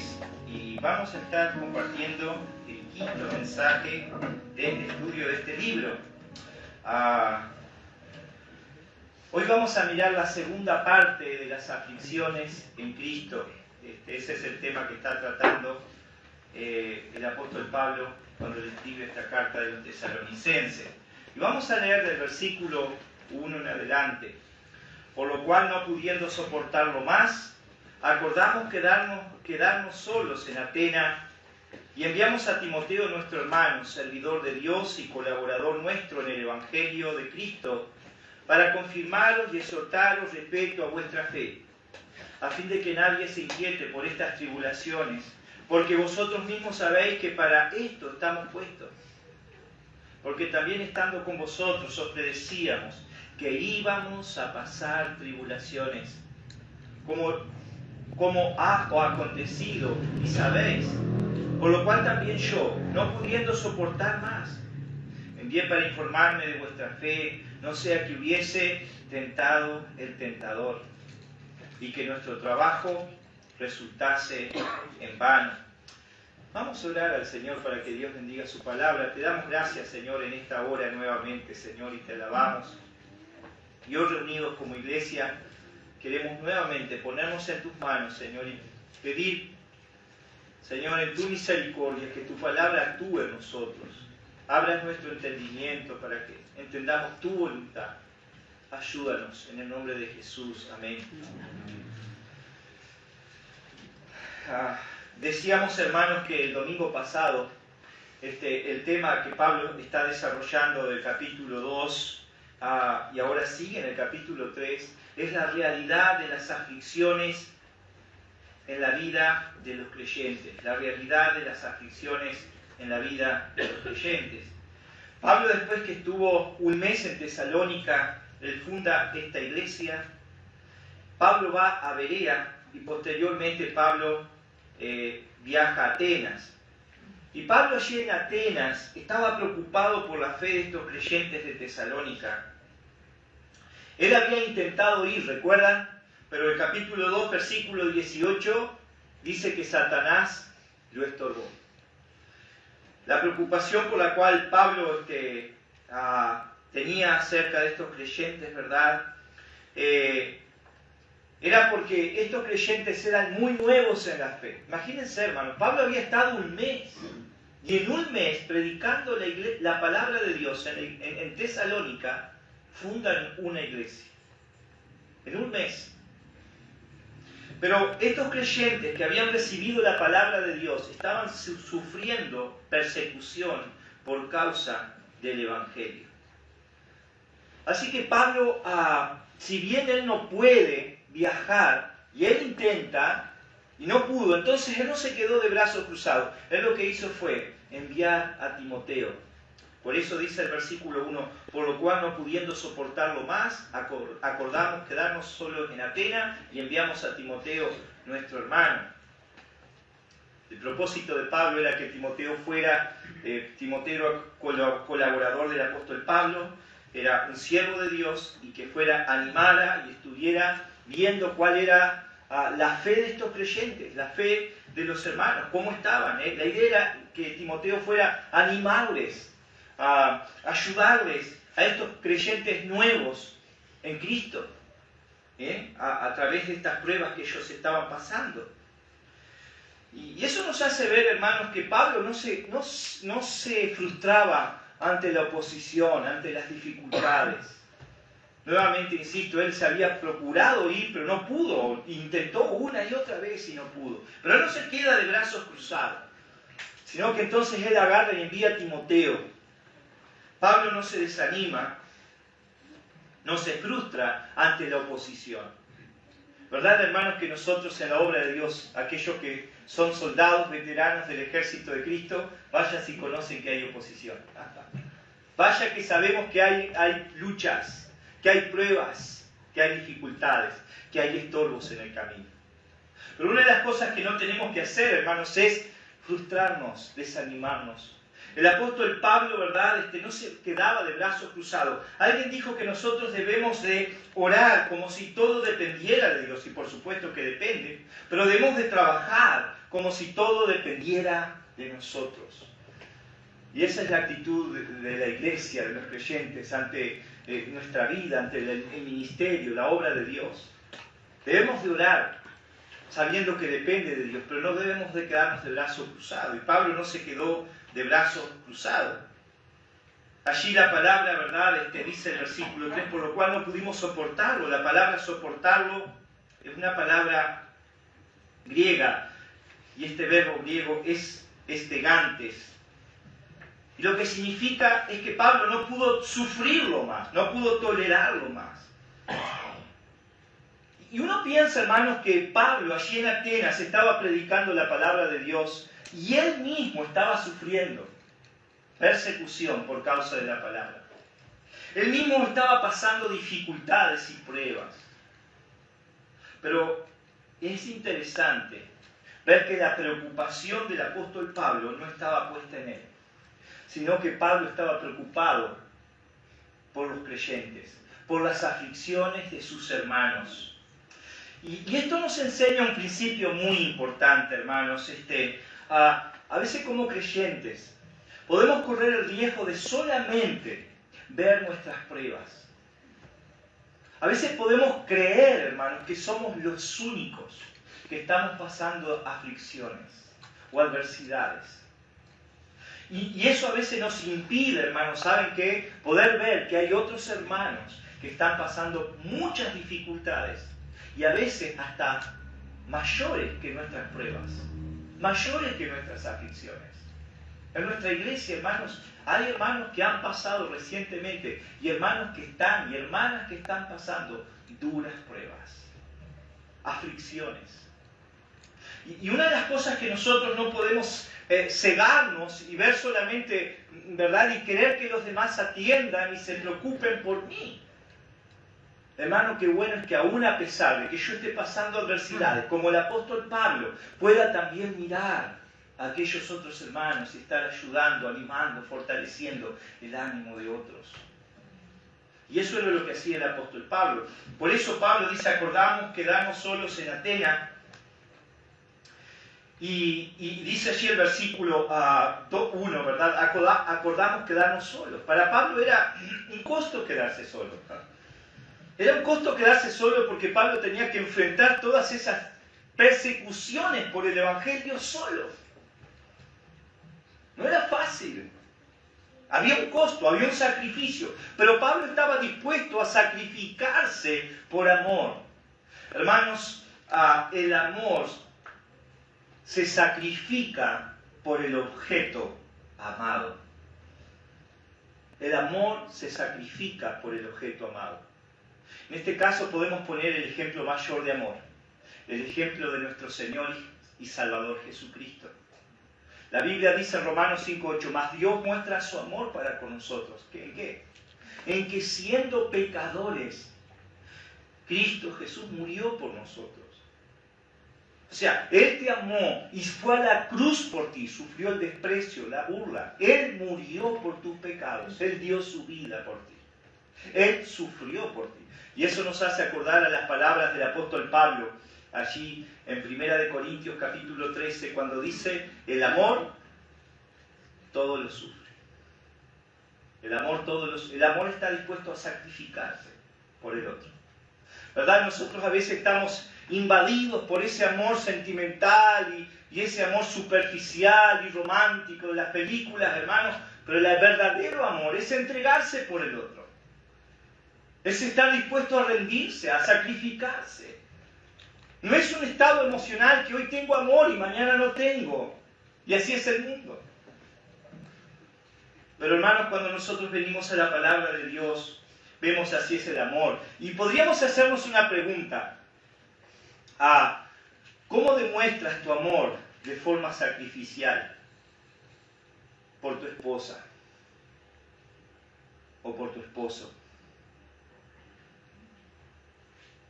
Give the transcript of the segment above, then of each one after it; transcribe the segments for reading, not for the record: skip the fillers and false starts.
3 y vamos a estar compartiendo el quinto mensaje de este estudio de este libro. Hoy vamos a mirar la segunda parte de las aflicciones en Cristo. Ese es el tema que está tratando el apóstol Pablo cuando le escribe esta carta de los tesalonicenses. Y vamos a leer del versículo 1 en adelante. Por lo cual, no pudiendo soportarlo más, acordamos quedarnos solos en Atenas y enviamos a Timoteo, nuestro hermano, servidor de Dios y colaborador nuestro en el Evangelio de Cristo, para confirmaros y exhortaros respecto a vuestra fe, a fin de que nadie se inquiete por estas tribulaciones, porque vosotros mismos sabéis que para esto estamos puestos. Porque también estando con vosotros os predecíamos que íbamos a pasar tribulaciones, como ha acontecido, y sabéis, por lo cual también yo, no pudiendo soportar más, envié para informarme de vuestra fe, no sea que hubiese tentado el tentador, y que nuestro trabajo resultase en vano. Vamos a orar al Señor para que Dios bendiga su palabra. Te damos gracias, Señor, en esta hora nuevamente, Señor, y te alabamos. Y hoy reunidos como iglesia, queremos nuevamente ponernos en tus manos, Señor, y pedir, Señor, en tu misericordia, que tu palabra actúe en nosotros. Abra nuestro entendimiento para que entendamos tu voluntad. Ayúdanos en el nombre de Jesús. Amén. Decíamos, hermanos, que el domingo pasado el tema que Pablo está desarrollando del capítulo 2 y ahora sigue en el capítulo 3 es la realidad de las aflicciones en la vida de los creyentes, la realidad de las aflicciones en la vida de los creyentes. Pablo, después que estuvo un mes en Tesalónica, él funda esta iglesia. Pablo va a Berea y posteriormente Pablo viaja a Atenas. Y Pablo allí en Atenas estaba preocupado por la fe de estos creyentes de Tesalónica. Él había intentado ir, ¿recuerdan? Pero el capítulo 2, versículo 18, dice que Satanás lo estorbó. La preocupación por la cual Pablo tenía acerca de estos creyentes, ¿verdad? Era porque estos creyentes eran muy nuevos en la fe. Imagínense, hermanos, Pablo había estado un mes, y en un mes, predicando la palabra de Dios en Tesalónica, fundan una iglesia. En un mes. Pero estos creyentes que habían recibido la palabra de Dios estaban sufriendo persecución por causa del Evangelio. Así que Pablo, si bien él no puede viajar, y él intenta, y no pudo, entonces él no se quedó de brazos cruzados. Él lo que hizo fue enviar a Timoteo. Por eso dice el versículo 1, por lo cual no pudiendo soportarlo más, acordamos quedarnos solos en Atenas y enviamos a Timoteo, nuestro hermano. El propósito de Pablo era que Timoteo fuera, colaborador del apóstol Pablo, era un siervo de Dios y que animara y estuviera viendo cuál era la fe de estos creyentes, la fe de los hermanos, cómo estaban. La idea era que Timoteo fuera a animarles, a ayudarles a estos creyentes nuevos en Cristo, a través de estas pruebas que ellos estaban pasando. Y eso nos hace ver, hermanos, que Pablo no se frustraba ante la oposición, ante las dificultades. Nuevamente, insisto, él se había procurado ir, pero no pudo. Intentó una y otra vez y no pudo. Pero él no se queda de brazos cruzados, sino que entonces él agarra y envía a Timoteo. Pablo no se desanima, no se frustra ante la oposición. ¿Verdad, hermanos, que nosotros en la obra de Dios, aquellos que son soldados veteranos del ejército de Cristo, vaya si conocen que hay oposición? Vaya que sabemos que hay luchas, que hay pruebas, que hay dificultades, que hay estorbos en el camino. Pero una de las cosas que no tenemos que hacer, hermanos, es frustrarnos, desanimarnos. El apóstol Pablo, ¿verdad?, no se quedaba de brazos cruzados. Alguien dijo que nosotros debemos de orar como si todo dependiera de Dios, y por supuesto que depende, pero debemos de trabajar como si todo dependiera de nosotros. Y esa es la actitud de la iglesia, de los creyentes, ante nuestra vida, ante el ministerio, la obra de Dios. Debemos de orar, sabiendo que depende de Dios, pero no debemos de quedarnos de brazos cruzados. Y Pablo no se quedó de brazos cruzados. Allí la palabra, ¿verdad? Dice el versículo 3, por lo cual no pudimos soportarlo. La palabra soportarlo es una palabra griega, y este verbo griego es estegantes. Y lo que significa es que Pablo no pudo sufrirlo más, no pudo tolerarlo más. Y uno piensa, hermanos, que Pablo allí en Atenas estaba predicando la palabra de Dios y él mismo estaba sufriendo persecución por causa de la palabra. Él mismo estaba pasando dificultades y pruebas. Pero es interesante ver que la preocupación del apóstol Pablo no estaba puesta en él, sino que Pablo estaba preocupado por los creyentes, por las aflicciones de sus hermanos. Y esto nos enseña un principio muy importante, hermanos. A veces como creyentes podemos correr el riesgo de solamente ver nuestras pruebas. A veces podemos creer, hermanos, que somos los únicos que estamos pasando aflicciones o adversidades. Y eso a veces nos impide, hermanos, ¿saben qué? Poder ver que hay otros hermanos que están pasando muchas dificultades y a veces hasta mayores que nuestras pruebas, mayores que nuestras aflicciones. En nuestra iglesia, hermanos, hay hermanos que han pasado recientemente y hermanos que están y hermanas que están pasando duras pruebas, aflicciones. Y una de las cosas que nosotros no podemos cegarnos y ver solamente, ¿verdad? Y querer que los demás atiendan y se preocupen por mí. Hermano, qué bueno es que aún a pesar de que yo esté pasando adversidades, como el apóstol Pablo, pueda también mirar a aquellos otros hermanos y estar ayudando, animando, fortaleciendo el ánimo de otros. Y eso era lo que hacía el apóstol Pablo. Por eso Pablo dice, acordamos quedarnos solos en Atenas. Y dice allí el versículo 1, ¿verdad? Acordamos quedarnos solos. Para Pablo era un costo quedarse solo. Era un costo quedarse solo porque Pablo tenía que enfrentar todas esas persecuciones por el Evangelio solo. No era fácil. Había un costo, había un sacrificio. Pero Pablo estaba dispuesto a sacrificarse por amor. Hermanos, el amor se sacrifica por el objeto amado. El amor se sacrifica por el objeto amado. En este caso podemos poner el ejemplo mayor de amor, el ejemplo de nuestro Señor y Salvador Jesucristo. La Biblia dice en Romanos 5:8, mas Dios muestra su amor para con nosotros. ¿En qué? En que siendo pecadores, Cristo Jesús murió por nosotros. O sea, Él te amó y fue a la cruz por ti, sufrió el desprecio, la burla. Él murió por tus pecados, Él dio su vida por ti. Él sufrió por ti. Y eso nos hace acordar a las palabras del apóstol Pablo, allí en 1 Corintios capítulo 13, cuando dice, el amor todo lo sufre. El amor está dispuesto a sacrificarse por el otro. ¿Verdad? Nosotros a veces estamos invadidos por ese amor sentimental y ese amor superficial y romántico de las películas, hermanos, pero el verdadero amor es entregarse por el otro. Es estar dispuesto a rendirse, a sacrificarse. No es un estado emocional que hoy tengo amor y mañana no tengo. Y así es el mundo. Pero hermanos, cuando nosotros venimos a la palabra de Dios, vemos así es el amor. Y podríamos hacernos una pregunta. ¿Cómo demuestras tu amor de forma sacrificial por tu esposa o por tu esposo?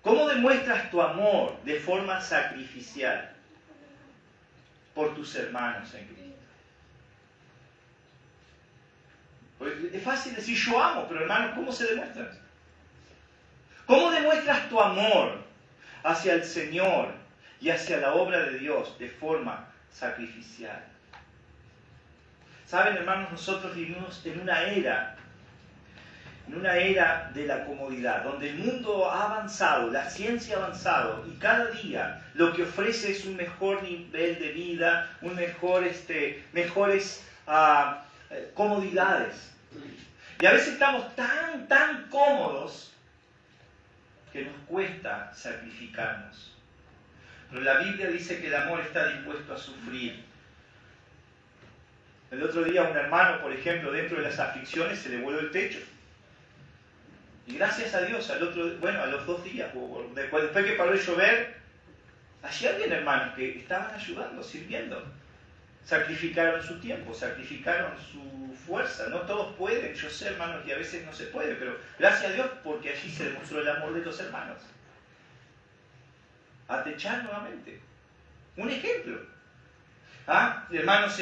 ¿Cómo demuestras tu amor de forma sacrificial por tus hermanos en Cristo? Porque es fácil decir yo amo, pero hermanos, ¿cómo se demuestra? ¿Cómo demuestras tu amor hacia el Señor y hacia la obra de Dios de forma sacrificial. Saben, hermanos, nosotros vivimos en una era de la comodidad, donde el mundo ha avanzado, la ciencia ha avanzado, y cada día lo que ofrece es un mejor nivel de vida, mejores comodidades. Y a veces estamos tan cómodos que nos cuesta sacrificarnos. Pero la Biblia dice que el amor está dispuesto a sufrir. El otro día un hermano, por ejemplo, dentro de las aflicciones se le voló el techo. Y gracias a Dios, a los 2 días, después que paró de llover, allí había hermanos que estaban ayudando, sirviendo. Sacrificaron su tiempo, sacrificaron su fuerza. No todos pueden, yo sé, hermanos, y a veces no se puede, pero gracias a Dios porque allí se demostró el amor de los hermanos. A techar nuevamente. Un ejemplo. Hermanos,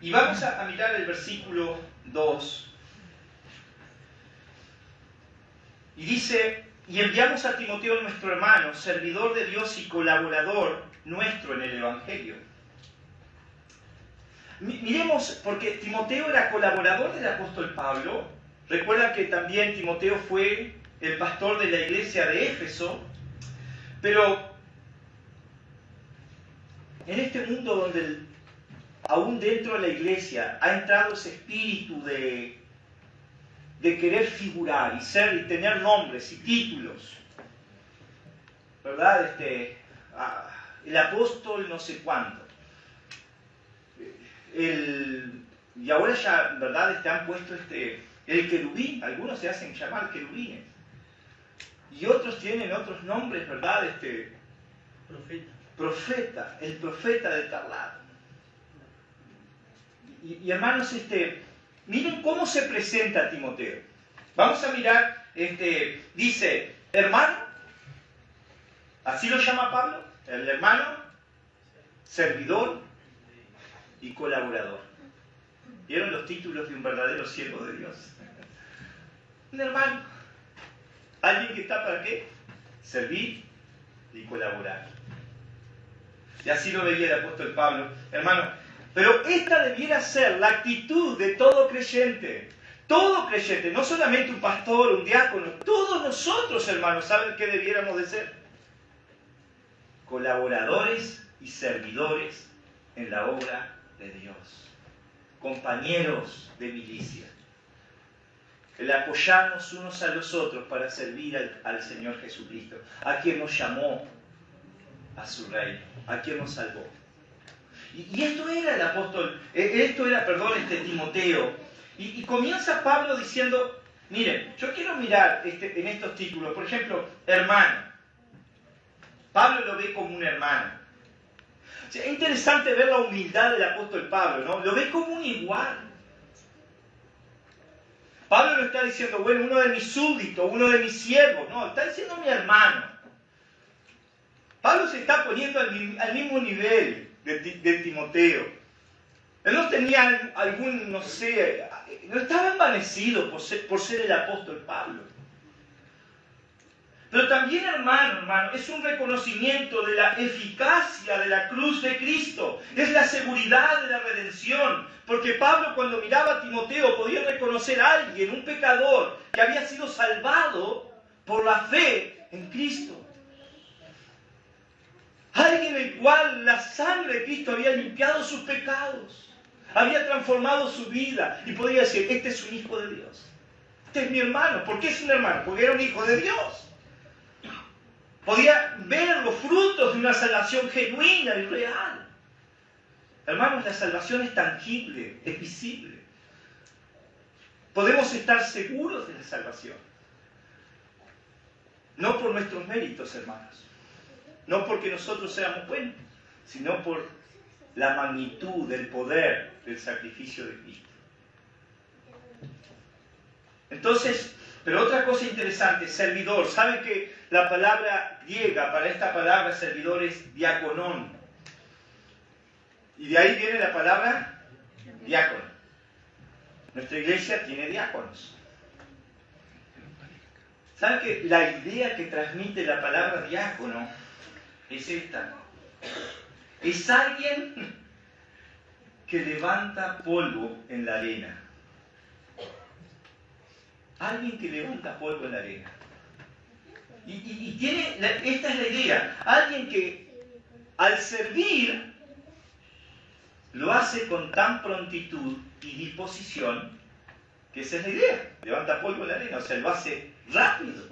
y vamos a mirar el versículo 2. Y dice, y enviamos a Timoteo nuestro hermano, servidor de Dios y colaborador nuestro en el Evangelio. Miremos, porque Timoteo era colaborador del apóstol Pablo. Recuerdan que también Timoteo fue el pastor de la iglesia de Éfeso. Pero en este mundo donde aún dentro de la iglesia ha entrado ese espíritu de querer figurar y tener nombres y títulos, ¿verdad? El apóstol no sé cuánto. Y ahora ya, ¿verdad? Han puesto el querubín, algunos se hacen llamar querubines. Y otros tienen otros nombres, ¿verdad? Profeta, el profeta de Tarlat. Y hermanos, miren cómo se presenta Timoteo. Vamos a mirar, dice, hermano, así lo llama Pablo, el hermano, servidor y colaborador. ¿Vieron los títulos de un verdadero siervo de Dios? Un hermano, alguien que está para qué? Servir y colaborar. Y así lo veía el apóstol Pablo, hermano. Pero esta debiera ser la actitud de todo creyente, no solamente un pastor, un diácono, todos nosotros, hermanos, ¿saben qué debiéramos de ser? Colaboradores y servidores en la obra de Dios, compañeros de milicia, el apoyarnos unos a los otros para servir al Señor Jesucristo, a quien nos llamó a su reino, a quien nos salvó. Y esto era el apóstol, Timoteo. Y comienza Pablo diciendo, miren, yo quiero mirar en estos títulos, por ejemplo, hermano. Pablo lo ve como un hermano. O sea, es interesante ver la humildad del apóstol Pablo, ¿no? Lo ve como un igual. Pablo no está diciendo, bueno, uno de mis súbditos, uno de mis siervos, no, está diciendo mi hermano. Pablo se está poniendo al mismo nivel de Timoteo. Él no tenía no estaba envanecido por ser el apóstol Pablo. Pero también, hermano, es un reconocimiento de la eficacia de la cruz de Cristo. Es la seguridad de la redención. Porque Pablo, cuando miraba a Timoteo, podía reconocer a alguien, un pecador, que había sido salvado por la fe en Cristo. Alguien el cual la sangre de Cristo había limpiado sus pecados, había transformado su vida y podía decir, este es un hijo de Dios, este es mi hermano. ¿Por qué es un hermano? Porque era un hijo de Dios. Podía ver los frutos de una salvación genuina y real. Hermanos, la salvación es tangible, es visible. Podemos estar seguros de la salvación. No por nuestros méritos, hermanos. No porque nosotros seamos buenos, sino por la magnitud del poder del sacrificio de Cristo. Entonces, pero otra cosa interesante, servidor. ¿Saben que la palabra griega para esta palabra servidor es diaconón? Y de ahí viene la palabra diácono. Nuestra iglesia tiene diáconos. ¿Saben que la idea que transmite la palabra diácono es esta? Es alguien que levanta polvo en la arena. Alguien que levanta polvo en la arena. Y esta es la idea. Alguien que al servir lo hace con tan prontitud y disposición que esa es la idea. Levanta polvo en la arena, o sea, lo hace rápido.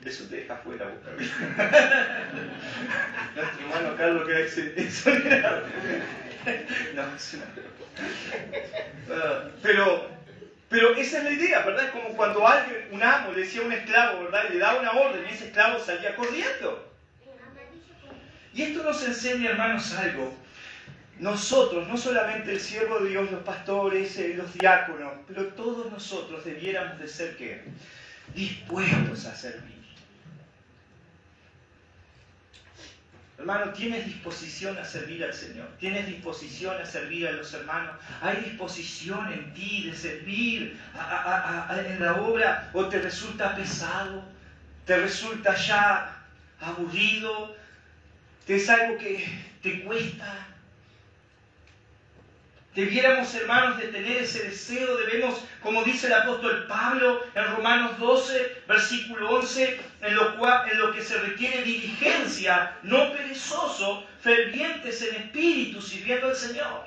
Eso te deja fuera, boca. Nuestro hermano Carlos que dice, eso era... No, es una... Pero esa es la idea, ¿verdad? Es como cuando alguien, un amo, le decía a un esclavo, ¿verdad? Y le daba una orden y ese esclavo salía corriendo. Y esto nos enseña, hermanos, algo. Nosotros, no solamente el siervo de Dios, los pastores, los diáconos, pero todos nosotros debiéramos de ser, ¿qué? Dispuestos a servir. Hermano, ¿tienes disposición a servir al Señor? ¿Tienes disposición a servir a los hermanos? ¿Hay disposición en ti de servir en la obra? ¿O te resulta pesado? ¿Te resulta ya aburrido? ¿Te es algo que te cuesta? Debiéramos, hermanos, de tener ese deseo, debemos, como dice el apóstol Pablo en Romanos 12, versículo 11, en lo que se requiere diligencia, no perezoso, fervientes en espíritu, sirviendo al Señor.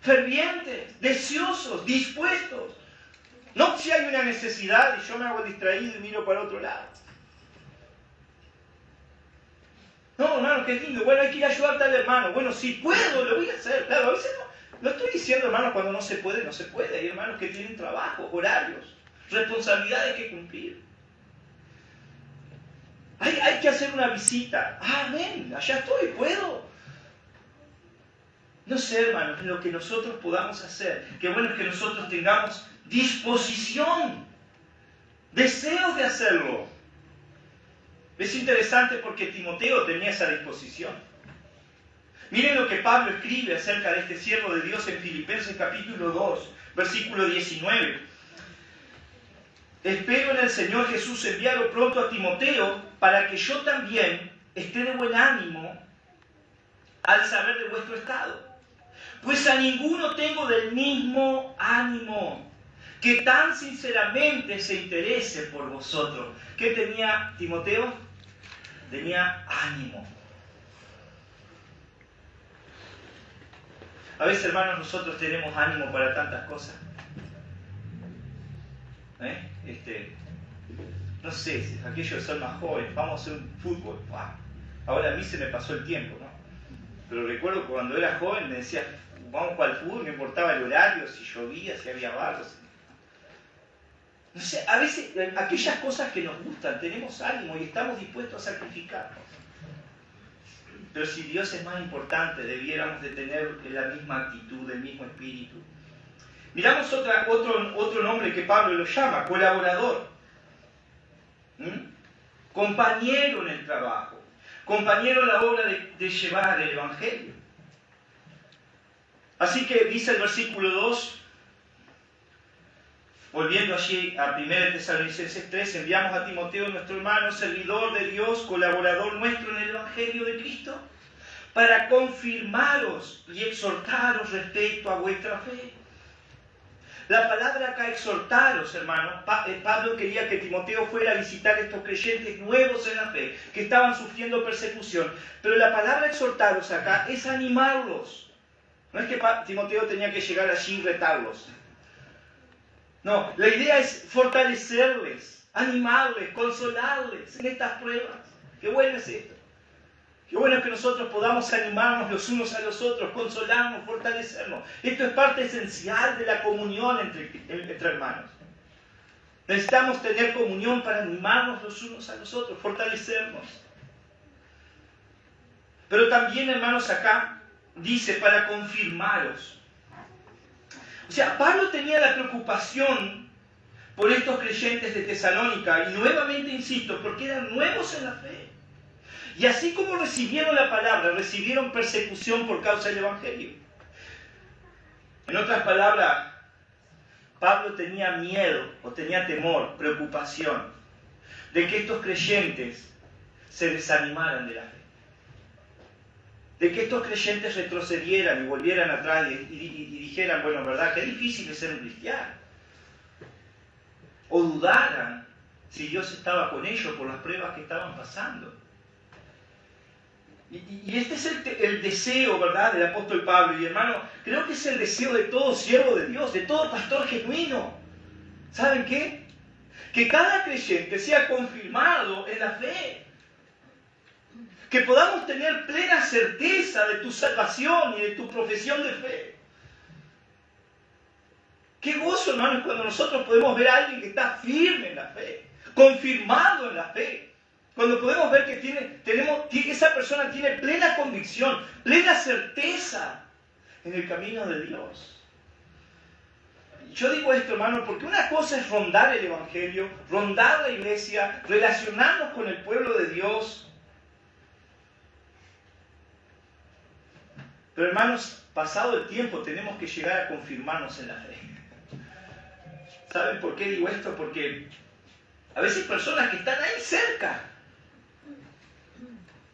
Fervientes, deseosos, dispuestos. No si hay una necesidad y yo me hago distraído y miro para otro lado. No, hermano, qué lindo. Bueno, hay que ir a ayudarte al hermano. Bueno, si puedo, lo voy a hacer. Claro, a veces no estoy diciendo, hermano, cuando no se puede, no se puede. Hay hermanos que tienen trabajos, horarios, responsabilidades que cumplir. Hay que hacer una visita. Amén, allá estoy, puedo. No sé, hermanos, lo que nosotros podamos hacer. Qué bueno es que nosotros tengamos disposición, deseos de hacerlo. Es interesante porque Timoteo tenía esa disposición. Miren lo que Pablo escribe acerca de este siervo de Dios en Filipenses capítulo 2, versículo 19. Espero en el Señor Jesús enviarlo pronto a Timoteo para que yo también esté de buen ánimo al saber de vuestro estado. Pues a ninguno tengo del mismo ánimo, que tan sinceramente se interese por vosotros. ¿Qué tenía Timoteo? Tenía ánimo. A veces, hermanos, nosotros tenemos ánimo para tantas cosas. No sé, aquellos son más jóvenes, vamos a hacer un fútbol. Ahora a mí se me pasó el tiempo, ¿no? Pero recuerdo que cuando era joven me decía, vamos para el fútbol, no importaba el horario, si llovía, si había barros. No sé, a veces aquellas cosas que nos gustan, tenemos ánimo y estamos dispuestos a sacrificarnos. Pero si Dios es más importante, debiéramos de tener la misma actitud, el mismo espíritu. Miramos otro nombre que Pablo lo llama, colaborador. Compañero en el trabajo, compañero en la obra de llevar el Evangelio. Así que dice el versículo 2, volviendo allí a 1 Tesalonicenses 3, enviamos a Timoteo, nuestro hermano, servidor de Dios, colaborador nuestro en el Evangelio de Cristo, para confirmaros y exhortaros respecto a vuestra fe. La palabra acá, exhortaros, hermanos, Pablo quería que Timoteo fuera a visitar a estos creyentes nuevos en la fe, que estaban sufriendo persecución. Pero la palabra exhortaros acá es animarlos. No es que Timoteo tenía que llegar allí y retarlos. No, la idea es fortalecerles, animarles, consolarles en estas pruebas. Qué bueno es esto. Qué bueno es que nosotros podamos animarnos los unos a los otros, consolarnos, fortalecernos. Esto es parte esencial de la comunión entre hermanos. Necesitamos tener comunión para animarnos los unos a los otros, fortalecernos. Pero también, hermanos, acá dice para confirmaros. O sea, Pablo tenía la preocupación por estos creyentes de Tesalónica, y nuevamente insisto, porque eran nuevos en la fe. Y así como recibieron la palabra, recibieron persecución por causa del Evangelio. En otras palabras, Pablo tenía miedo o tenía temor, preocupación de que estos creyentes se desanimaran de la fe. De que estos creyentes retrocedieran y volvieran atrás y dijeran, bueno, ¿verdad? Qué difícil es ser un cristiano. O dudaran si Dios estaba con ellos por las pruebas que estaban pasando. Y este es el deseo, ¿verdad?, del apóstol Pablo. Y hermano, creo que es el deseo de todo siervo de Dios, de todo pastor genuino. ¿Saben qué? Que cada creyente sea confirmado en la fe. Que podamos tener plena certeza de tu salvación y de tu profesión de fe. Qué gozo, hermanos, cuando nosotros podemos ver a alguien que está firme en la fe, confirmado en la fe. Cuando podemos ver que esa persona tiene plena convicción, plena certeza en el camino de Dios. Yo digo esto, hermano, porque una cosa es rondar el Evangelio, rondar la iglesia, relacionarnos con el pueblo de Dios. Pero hermanos, pasado el tiempo tenemos que llegar a confirmarnos en la fe. ¿Saben por qué digo esto? Porque a veces hay personas que están ahí cerca,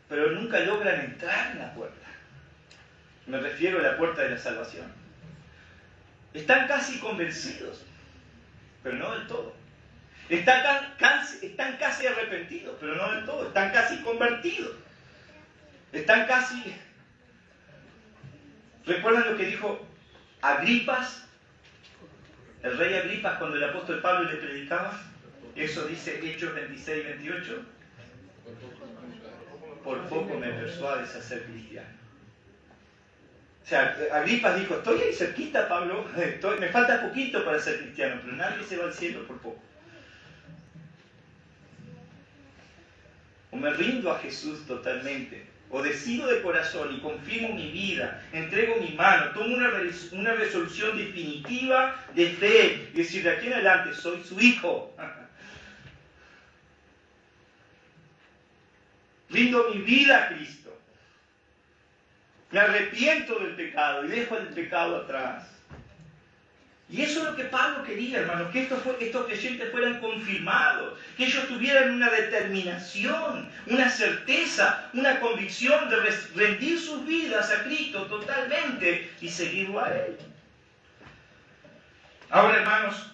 pero nunca logran entrar en la puerta. Me refiero a la puerta de la salvación. Están casi convencidos, pero no del todo. Están casi arrepentidos, pero no del todo. Están casi convertidos. Están casi... ¿Recuerdan lo que dijo Agripas? El rey Agripas cuando el apóstol Pablo le predicaba. Eso dice Hechos 26 y 28. Por poco me persuades a ser cristiano. O sea, Agripas dijo, estoy ahí cerquita, Pablo, me falta poquito para ser cristiano, pero nadie se va al cielo por poco. O me rindo a Jesús totalmente, o decido de corazón y confirmo mi vida, entrego mi mano, tomo una resolución definitiva de fe, y decir, de aquí en adelante soy su hijo. Rindo mi vida a Cristo. Me arrepiento del pecado y dejo el pecado atrás. Y eso es lo que Pablo quería, hermanos, que estos creyentes fueran confirmados, que ellos tuvieran una determinación, una certeza, una convicción de rendir sus vidas a Cristo totalmente y seguirlo a Él. Ahora, hermanos,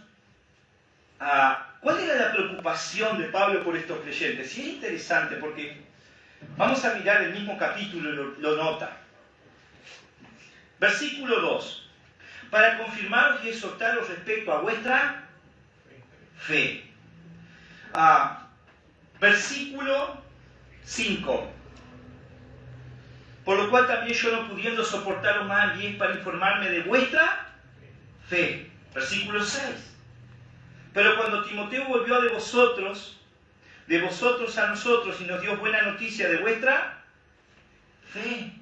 ¿cuál era la preocupación de Pablo por estos creyentes? Y es interesante porque vamos a mirar el mismo capítulo, lo nota. Versículo 2. Para confirmaros y exhortaros respecto a vuestra fe. Versículo 5. Por lo cual también yo, no pudiendo soportaros más, envié para informarme de vuestra fe. Versículo 6. Pero cuando Timoteo volvió de vosotros a nosotros, y nos dio buena noticia de vuestra fe.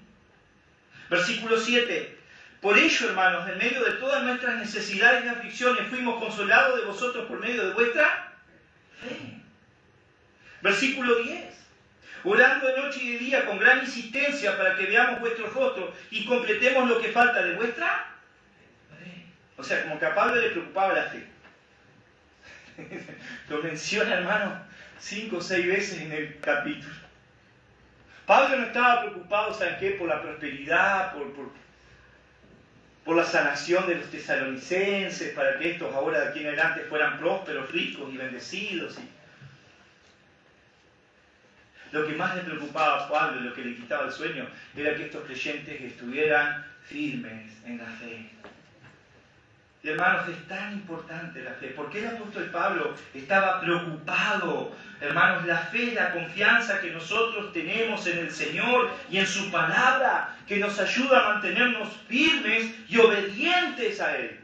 Versículo 7. Por ello, hermanos, en medio de todas nuestras necesidades y aflicciones, fuimos consolados de vosotros por medio de vuestra fe. Versículo 10. Orando de noche y de día con gran insistencia para que veamos vuestros rostros y completemos lo que falta de vuestra fe. O sea, como que a Pablo le preocupaba la fe. Lo menciona, hermano, 5 o 6 veces en el capítulo. Pablo no estaba preocupado, ¿saben qué? Por la prosperidad, por la sanación de los tesalonicenses, para que estos ahora de aquí en adelante fueran prósperos, ricos y bendecidos. Lo que más le preocupaba a Pablo, lo que le quitaba el sueño, era que estos creyentes estuvieran firmes en la fe. Y hermanos, es tan importante la fe. ¿Por qué el apóstol Pablo estaba preocupado? Hermanos, la fe es la confianza que nosotros tenemos en el Señor y en su palabra, que nos ayuda a mantenernos firmes y obedientes a Él.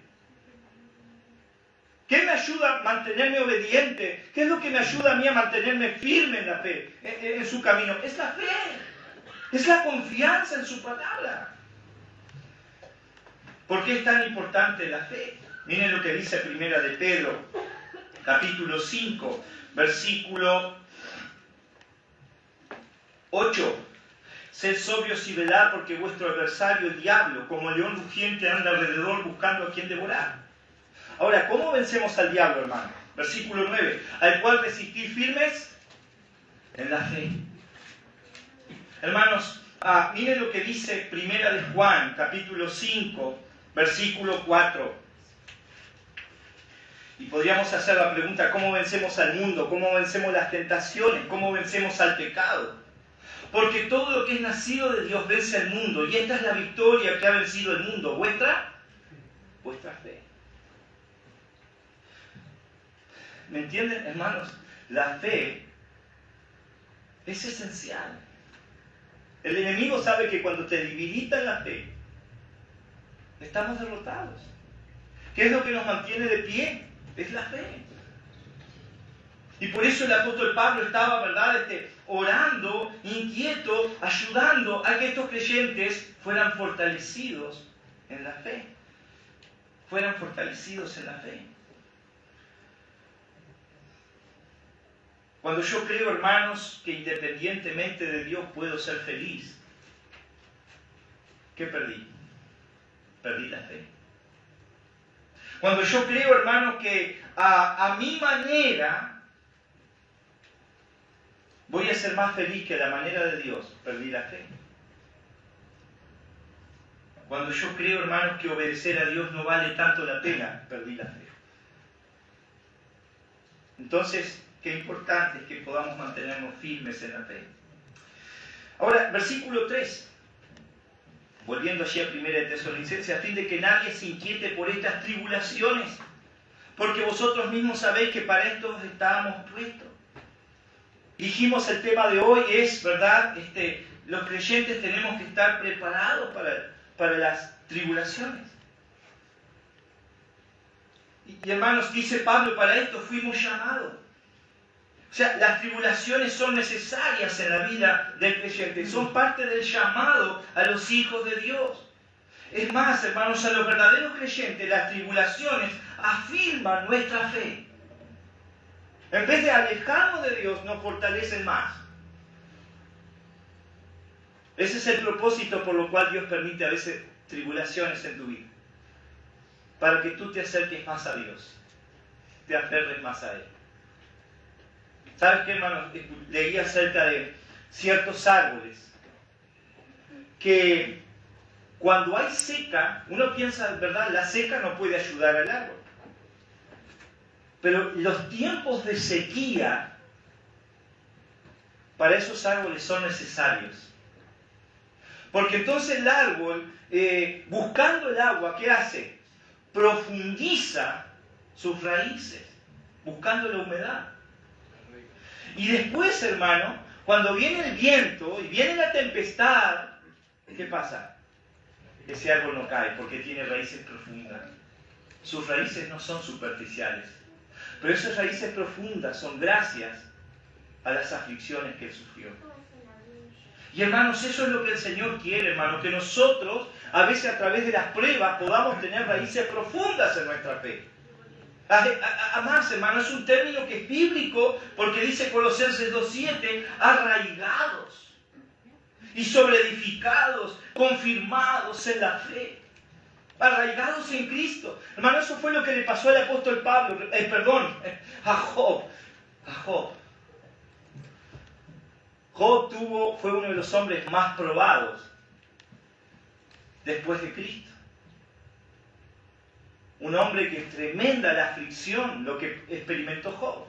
¿Qué me ayuda a mantenerme obediente? ¿Qué es lo que me ayuda a mí a mantenerme firme en la fe, en su camino? Es la fe, es la confianza en su palabra. ¿Por qué es tan importante la fe? Miren lo que dice Primera de Pedro, capítulo 5, versículo 8. Sed sobrios y velad, porque vuestro adversario, el diablo, como león rugiente, anda alrededor buscando a quien devorar. Ahora, ¿cómo vencemos al diablo, hermano? Versículo 9. Al cual resistir firmes en la fe. Hermanos, miren lo que dice Primera de Juan, capítulo 5, versículo 4. Y podríamos hacer la pregunta, ¿cómo vencemos al mundo? ¿Cómo vencemos las tentaciones? ¿Cómo vencemos al pecado? Porque todo lo que es nacido de Dios vence al mundo. Y esta es la victoria que ha vencido el mundo. ¿Vuestra fe? ¿Me entienden, hermanos? La fe es esencial. El enemigo sabe que cuando te debilita en la fe, estamos derrotados. ¿Qué es lo que nos mantiene de pie? Es la fe. Y por eso el apóstol Pablo estaba, ¿verdad?, orando, inquieto, ayudando a que estos creyentes fueran fortalecidos en la fe. Fueran fortalecidos en la fe. Cuando yo creo, hermanos, que independientemente de Dios puedo ser feliz, ¿qué perdí? Perdí la fe. Cuando yo creo, hermanos, que a mi manera voy a ser más feliz que a la manera de Dios, perdí la fe. Cuando yo creo, hermanos, que obedecer a Dios no vale tanto la pena, perdí la fe. Entonces, qué importante es que podamos mantenernos firmes en la fe. Ahora, versículo 3. Volviendo allí a 1 de Tesalonicenses, a fin de que nadie se inquiete por estas tribulaciones, porque vosotros mismos sabéis que para esto estábamos puestos. Dijimos, el tema de hoy es, ¿verdad? Los creyentes tenemos que estar preparados para las tribulaciones. Y hermanos, dice Pablo, para esto fuimos llamados. O sea, las tribulaciones son necesarias en la vida del creyente, son parte del llamado a los hijos de Dios. Es más, hermanos, a los verdaderos creyentes las tribulaciones afirman nuestra fe. En vez de alejarnos de Dios, nos fortalecen más. Ese es el propósito por lo cual Dios permite a veces tribulaciones en tu vida. Para que tú te acerques más a Dios, te aferres más a Él. ¿Sabes qué, hermano? Leí acerca de ciertos árboles que cuando hay seca, uno piensa, ¿verdad? La seca no puede ayudar al árbol. Pero los tiempos de sequía para esos árboles son necesarios. Porque entonces el árbol, buscando el agua, ¿qué hace? Profundiza sus raíces, buscando la humedad. Y después, hermano, cuando viene el viento y viene la tempestad, ¿qué pasa? Ese árbol no cae porque tiene raíces profundas. Sus raíces no son superficiales, pero esas raíces profundas son gracias a las aflicciones que él sufrió. Y hermanos, eso es lo que el Señor quiere, hermanos, que nosotros, a veces a través de las pruebas, podamos tener raíces profundas en nuestra fe. Además, hermano, es un término que es bíblico porque dice Colosenses 2:7, arraigados y sobreedificados, confirmados en la fe, arraigados en Cristo. Hermano, eso fue lo que le pasó al apóstol Pablo, a Job. Job fue uno de los hombres más probados después de Cristo. Un hombre que es tremenda la aflicción, lo que experimentó Job.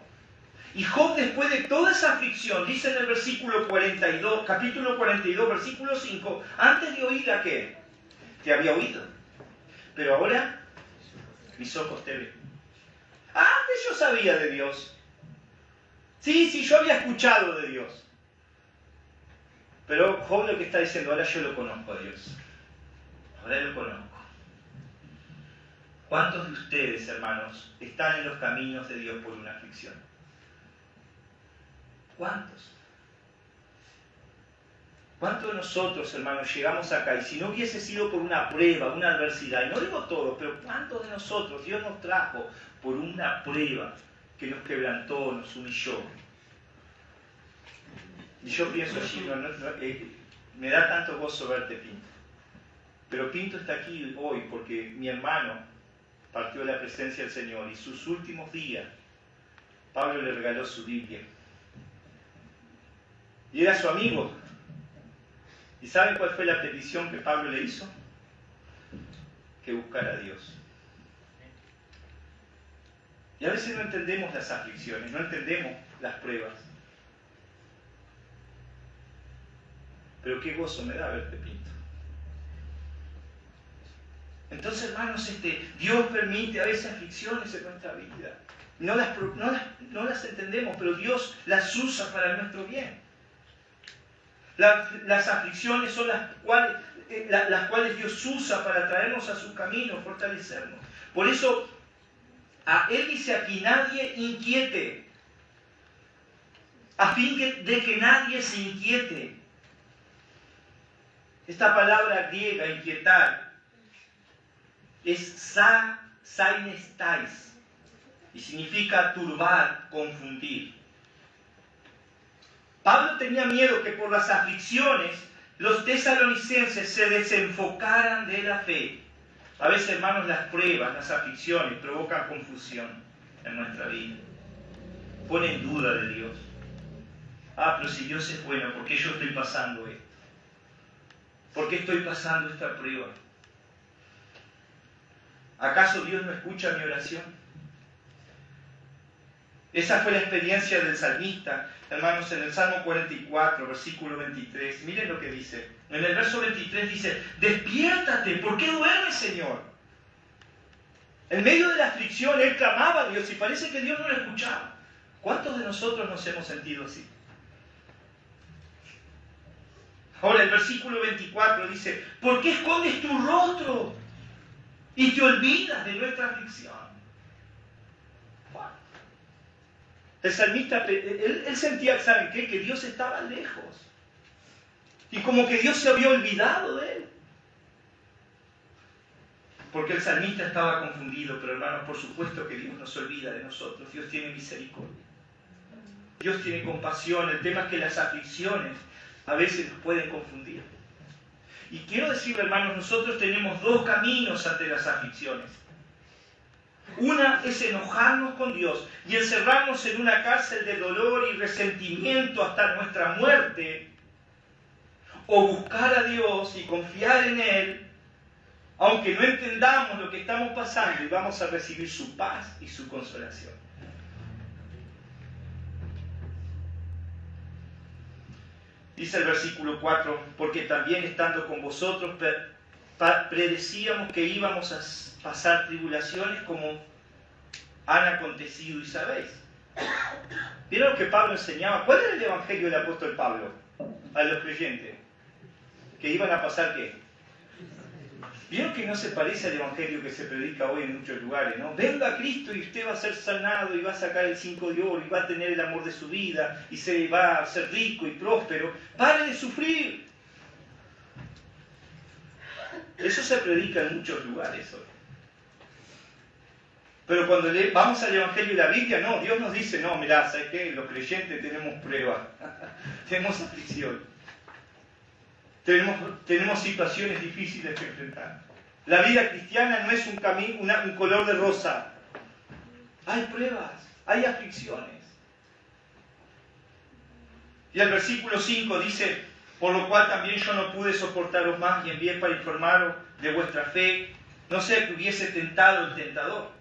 Y Job, después de toda esa aflicción, dice en el versículo 42, capítulo 42, versículo 5, antes de oír a qué, te había oído, pero ahora mis ojos te ven. Antes yo sabía de Dios. Sí, yo había escuchado de Dios. Pero Job lo que está diciendo, ahora yo lo conozco a Dios. Ahora lo conozco. ¿Cuántos de ustedes, hermanos, están en los caminos de Dios por una aflicción? ¿Cuántos? ¿Cuántos de nosotros, hermanos, llegamos acá y si no hubiese sido por una prueba, una adversidad, y no digo todo, pero cuántos de nosotros Dios nos trajo por una prueba que nos quebrantó, nos humilló? Y yo pienso allí, me da tanto gozo verte, Pinto. Pero Pinto está aquí hoy porque mi hermano partió de la presencia del Señor y sus últimos días, Pablo le regaló su Biblia. Y era su amigo. ¿Y saben cuál fue la petición que Pablo le hizo? Que buscara a Dios. Y a veces no entendemos las aflicciones, no entendemos las pruebas. Pero qué gozo me da verte, Pinto. Entonces, hermanos, Dios permite a veces aflicciones en nuestra vida. No las entendemos, pero Dios las usa para nuestro bien. Las aflicciones son las cuales Dios usa para traernos a su camino, fortalecernos. Por eso, Él dice aquí, nadie inquiete, a fin de que nadie se inquiete. Esta palabra griega, inquietar, es sainestais, y significa turbar, confundir. Pablo tenía miedo que por las aflicciones los tesalonicenses se desenfocaran de la fe. A veces, hermanos, las pruebas, las aflicciones provocan confusión en nuestra vida. Ponen duda de Dios. Pero si Dios es bueno, ¿por qué yo estoy pasando esto? ¿Por qué estoy pasando esta prueba? ¿Acaso Dios no escucha mi oración? Esa fue la experiencia del salmista, hermanos, en el Salmo 44, versículo 23. Miren lo que dice. En el verso 23 dice, despiértate, ¿por qué duermes, Señor? En medio de la aflicción, él clamaba a Dios y parece que Dios no lo escuchaba. ¿Cuántos de nosotros nos hemos sentido así? Ahora el versículo 24 dice, ¿por qué escondes tu rostro y te olvidas de nuestra aflicción? El salmista, él sentía, ¿saben qué? Que Dios estaba lejos. Y como que Dios se había olvidado de él. Porque el salmista estaba confundido, pero hermanos, por supuesto que Dios no se olvida de nosotros. Dios tiene misericordia. Dios tiene compasión. El tema es que las aflicciones a veces nos pueden confundir. Y quiero decirle, hermanos, nosotros tenemos dos caminos ante las aflicciones. Una es enojarnos con Dios y encerrarnos en una cárcel de dolor y resentimiento hasta nuestra muerte. O buscar a Dios y confiar en Él, aunque no entendamos lo que estamos pasando, y vamos a recibir su paz y su consolación. Dice el versículo 4, porque también estando con vosotros predecíamos que íbamos a pasar tribulaciones como han acontecido y sabéis. ¿Vieron lo que Pablo enseñaba? ¿Cuál era el evangelio del apóstol Pablo a los creyentes? ¿Que iban a pasar qué? ¿Vieron que no se parece al evangelio que se predica hoy en muchos lugares, no? Venga a Cristo y usted va a ser sanado y va a sacar el 5 de oro y va a tener el amor de su vida y se va a ser rico y próspero. ¡Pare de sufrir! Eso se predica en muchos lugares hoy. Pero cuando vamos al evangelio de la Biblia, no, Dios nos dice, no, mirá, ¿sabes qué? Los creyentes tenemos pruebas, tenemos aflicción. Tenemos situaciones difíciles que enfrentar. La vida cristiana no es un color de rosa. Hay pruebas, hay aflicciones. Y el versículo 5 dice, por lo cual también yo no pude soportaros más y envié para informaros de vuestra fe, no sea que hubiese tentado el tentador.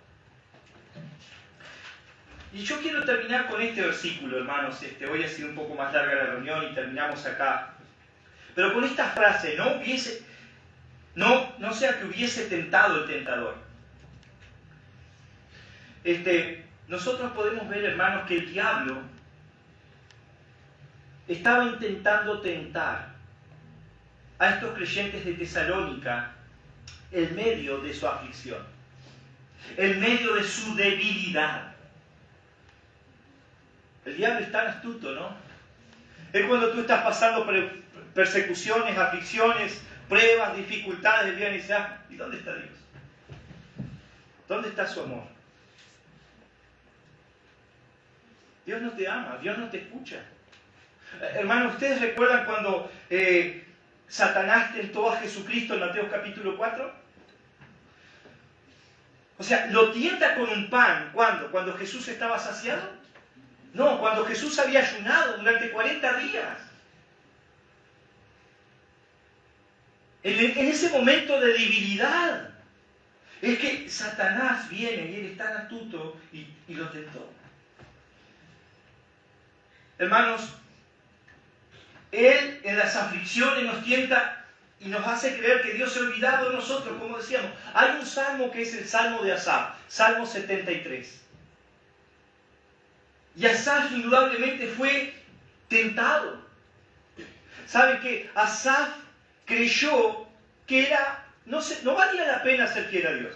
Y yo quiero terminar con este versículo, hermanos. Hoy ha sido un poco más larga la reunión y terminamos acá. Pero con esta frase, no sea que hubiese tentado el tentador. Nosotros podemos ver, hermanos, que el diablo estaba intentando tentar a estos creyentes de Tesalónica en medio de su aflicción, en medio de su debilidad. El diablo es tan astuto, ¿no? Es cuando tú estás pasando por persecuciones, aflicciones, pruebas, dificultades, y dices, ¿y dónde está Dios? ¿Dónde está su amor? Dios no te ama, Dios no te escucha. Hermanos, ¿ustedes recuerdan cuando Satanás tentó a Jesucristo en Mateo capítulo 4? O sea, ¿lo tienta con un pan? ¿Cuándo? ¿Cuando Jesús estaba saciado? No, cuando Jesús había ayunado durante 40 días. En ese momento de debilidad. Es que Satanás viene y él es tan astuto y lo tentó. Hermanos, él en las aflicciones nos tienta y nos hace creer que Dios se ha olvidado de nosotros, como decíamos. Hay un salmo que es el Salmo de Asaf, Salmo 73. Y Asaf indudablemente fue tentado. ¿Saben qué? Asaf creyó que no valía la pena ser fiel a Dios.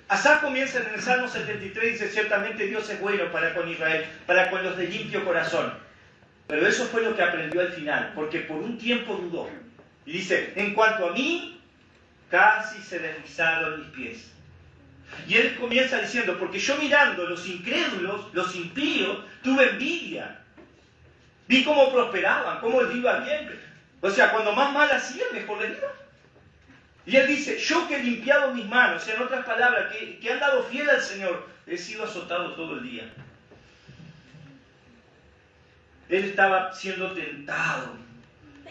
Asaf comienza en el Salmo 73 y dice, ciertamente Dios es bueno para con Israel, para con los de limpio corazón. Pero eso fue lo que aprendió al final, porque por un tiempo dudó. Y dice, en cuanto a mí, casi se deslizaron mis pies. Y él comienza diciendo, porque yo mirando los incrédulos, los impíos, tuve envidia. Vi cómo prosperaban, cómo les iba bien. O sea, cuando más mal hacían, mejor les iba. Y él dice, yo que he limpiado mis manos, o sea, en otras palabras, que he andado fiel al Señor, he sido azotado todo el día. Él estaba siendo tentado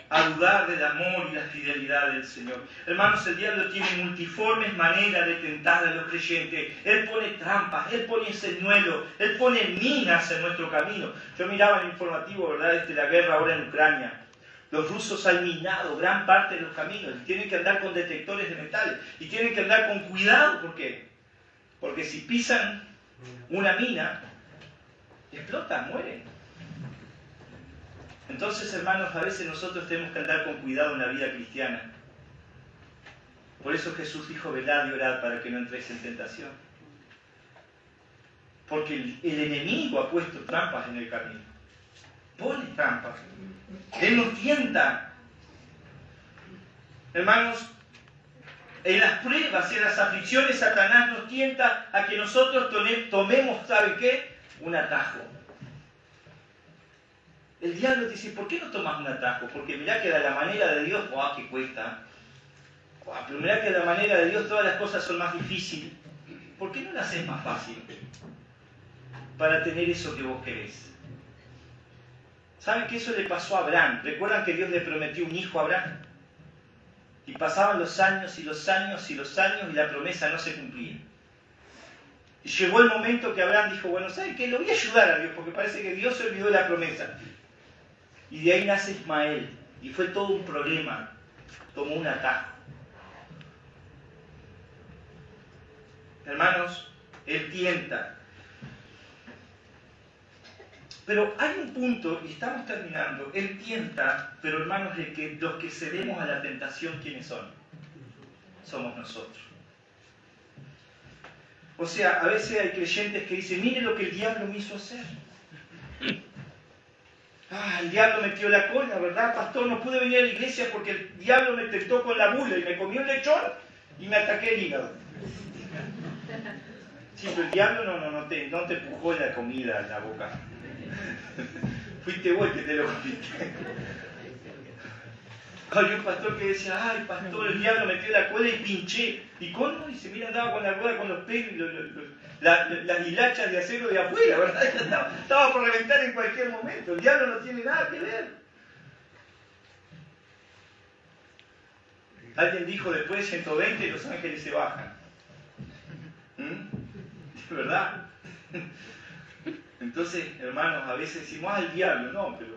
a dudar del amor y la fidelidad del Señor. Hermanos, el diablo tiene multiformes maneras de tentar a los creyentes. Él pone trampas, él pone señuelos, él pone minas en nuestro camino. Yo miraba el informativo, ¿verdad?, la guerra ahora en Ucrania. Los rusos han minado gran parte de los caminos y tienen que andar con detectores de metales y tienen que andar con cuidado. ¿Por qué? Porque si pisan una mina, explotan, mueren. Entonces, hermanos, a veces nosotros tenemos que andar con cuidado en la vida cristiana. Por eso Jesús dijo, velad y orad para que no entréis en tentación. Porque el enemigo ha puesto trampas en el camino. Pone trampas. Él nos tienta. Hermanos, en las pruebas, en las aflicciones, Satanás nos tienta a que nosotros tomemos, ¿saben qué? Un atajo. El diablo dice, ¿por qué no tomas un atajo? Porque mirá que de la manera de Dios, ¡guau, que cuesta! Pero mirá que de la manera de Dios todas las cosas son más difíciles. ¿Por qué no las haces más fácil? Para tener eso que vos querés. ¿Saben que eso le pasó a Abraham? ¿Recuerdan que Dios le prometió un hijo a Abraham? Y pasaban los años y los años y los años y la promesa no se cumplía. Y llegó el momento que Abraham dijo, bueno, ¿saben qué? Lo voy a ayudar a Dios porque parece que Dios se olvidó de la promesa. Y de ahí nace Ismael. Y fue todo un problema. Tomó un atajo. Hermanos, él tienta. Pero hay un punto, y estamos terminando, él tienta, pero hermanos, los que cedemos a la tentación, ¿quiénes son? Somos nosotros. O sea, a veces hay creyentes que dicen, mire lo que el diablo me hizo hacer. El diablo metió la cola, ¿verdad, pastor? No pude venir a la iglesia porque el diablo me tentó con la bula y me comió un lechón y me ataqué el hígado. Sí, pero el diablo no te empujó la comida en la boca. Fuiste vos que te lo comiste. Había un pastor que decía, ay, pastor, el diablo metió la cola y pinché. ¿Y cómo? Y se mira, andaba con la rueda, con los pelos, las hilachas de acero de afuera, ¿verdad? Estaba por reventar en cualquier momento. El diablo no tiene nada que ver. Alguien dijo, después de 120 los ángeles se bajan. ¿Verdad? Entonces, hermanos, a veces decimos, el diablo, no, pero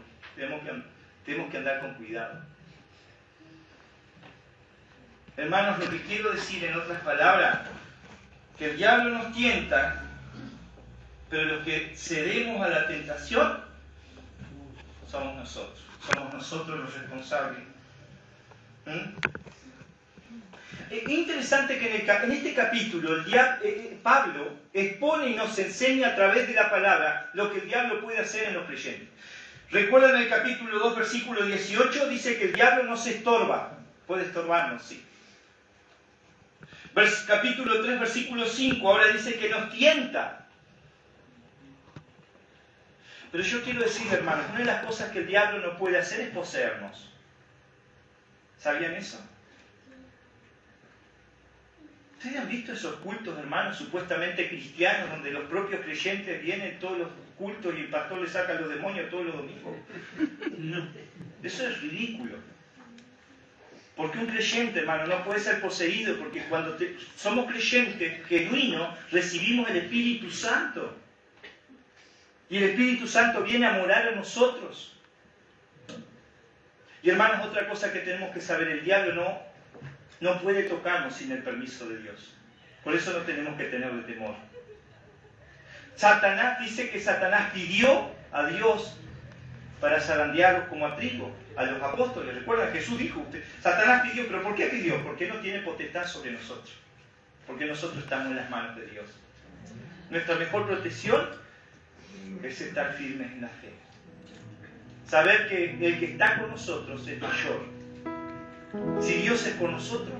tenemos que andar con cuidado. Hermanos, lo que quiero decir en otras palabras, que el diablo nos tienta, pero los que cedemos a la tentación somos nosotros. Somos nosotros los responsables. Es interesante que en este capítulo Pablo expone y nos enseña a través de la palabra lo que el diablo puede hacer en los creyentes. ¿Recuerdan el capítulo 2, versículo 18? Dice que el diablo no se estorba. Puede estorbarnos, sí. Capítulo 3, versículo 5, ahora dice que nos tienta. Pero yo quiero decir, hermanos, una de las cosas que el diablo no puede hacer es poseernos. ¿Sabían eso? ¿Ustedes han visto esos cultos, hermanos, supuestamente cristianos, donde los propios creyentes vienen todos los cultos y el pastor le saca a los demonios todos los domingos? No. Eso es ridículo. Porque un creyente, hermano, no puede ser poseído, porque cuando somos creyentes genuinos, recibimos el Espíritu Santo. Y el Espíritu Santo viene a morar en nosotros. Y hermanos, otra cosa que tenemos que saber, el diablo no puede tocarnos sin el permiso de Dios. Por eso no tenemos que tenerle temor. Satanás dice que Satanás pidió a Dios para zarandearlos como a trigo, a los apóstoles. Recuerdan, Jesús dijo, Satanás pidió, pero ¿por qué pidió? Porque no tiene potestad sobre nosotros. Porque nosotros estamos en las manos de Dios. Nuestra mejor protección es estar firmes en la fe. Saber que el que está con nosotros es mayor. Si Dios es por nosotros,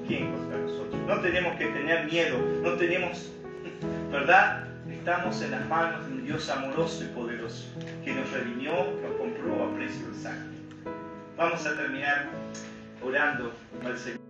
¿quién contra nosotros? No tenemos que tener miedo, no tenemos, ¿verdad? Estamos en las manos de un Dios amoroso y poderoso, que nos redimió, nos compró a precio de sangre. Vamos a terminar orando al Señor.